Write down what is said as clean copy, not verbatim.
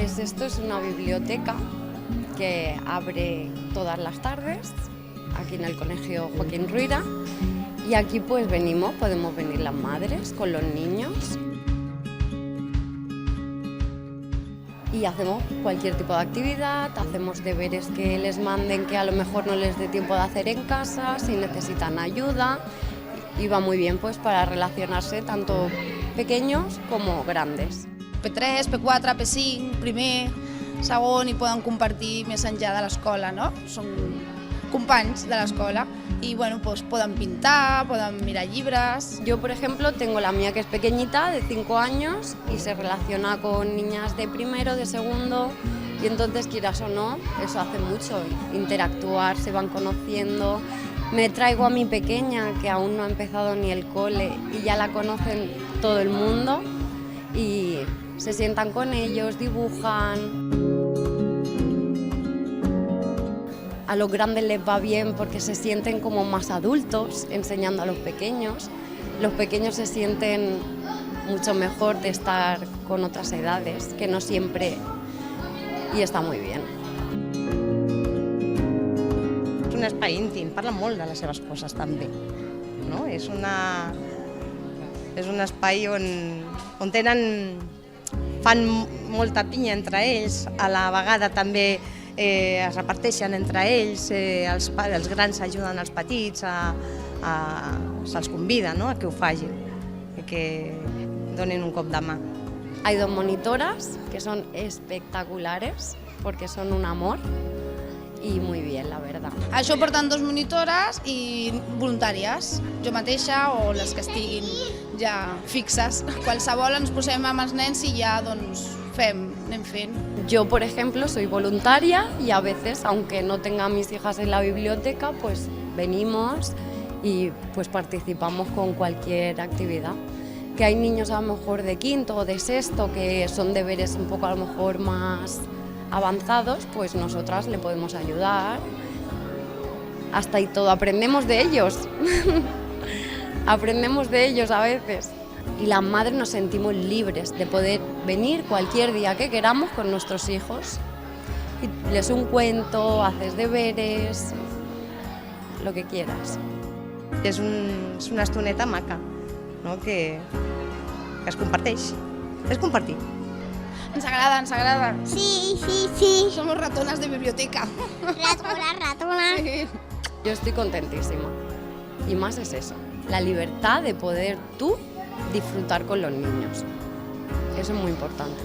Pues esto es una biblioteca que abre todas las tardes aquí en el Colegio Joaquín Ruyra, y aquí pues podemos venir las madres con los niños y hacemos cualquier tipo de actividad, hacemos deberes que les manden que a lo mejor no les dé tiempo de hacer en casa, si necesitan ayuda, y va muy bien pues para relacionarse tanto pequeños como grandes. P3, P4, P5, primer, segon, i poden compartir més enllà de l'escola, no? Són companys de l'escola y bueno, pues puedan pintar, puedan mirar libros. Yo, por ejemplo, tengo la mía que es pequeñita, de 5 años, y se relaciona con niñas de primero, de segundo, y entonces, quieras o no, eso hace mucho, interactuar, se van conociendo. Me traigo a mi pequeña, que aún no ha empezado ni el cole, y ya la conocen todo el mundo, y se sientan con ellos, dibujan. A los grandes les va bien porque se sienten como más adultos enseñando a los pequeños. Los pequeños se sienten mucho mejor de estar con otras edades, que no siempre, y está muy bien. És un espai íntim, parla molt de les seves coses també, no? És un espai on fan molta pinya entre ells, a la vegada també es reparteixen entre ells, els grans ajuden als petits, se'ls convida, no?, a que ho facin, que donin un cop de mà. Hay 2 monitoras que son espectaculares porque son un amor y muy bien, la verdad. Això porten 2 monitores i voluntàries, jo mateixa o les que estiguin ja fixes. Qualsevol ens posem amb els nens i ja doncs anem fent. Yo, por ejemplo, soy voluntaria y a veces, aunque no tenga a mis hijas en la biblioteca, pues venimos y pues participamos con cualquier actividad. Que hay niños a lo mejor de quinto o de sexto que son deberes un poco a lo mejor más avanzados, pues nosotras le podemos ayudar. Hasta y todo, aprendemos de ellos. Aprendemos de ellos a veces. Y las madres nos sentimos libres de poder venir cualquier día que queramos con nuestros hijos. Y les un cuento, haces deberes, lo que quieras. És una estoneta maca, no?, que es comparteix. És compartir. Ens agrada, ens agrada. Sí, sí, sí. Somos ratonas de biblioteca. Ratona. Sí. Yo estoy contentísima. Y más es eso, la libertad de poder tú disfrutar con los niños. Eso es muy importante.